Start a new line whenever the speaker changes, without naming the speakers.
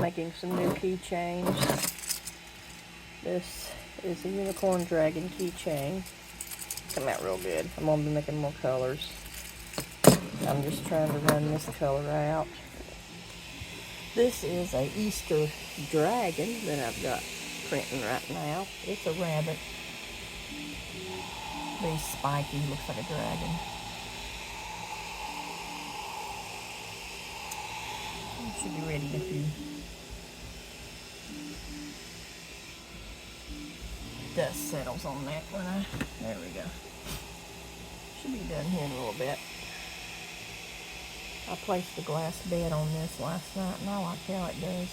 making some new keychains. This is a unicorn dragon keychain. Come out real good. I'm gonna be making more colors. I'm just trying to run this color out. This is a Easter dragon that I've got printing right now. It's a rabbit. Very spiky, looks like a dragon. It should be ready in a few. Dust settles on that when there we go. Should be done here in a little bit. I placed the glass bed on this last night and I like how it does.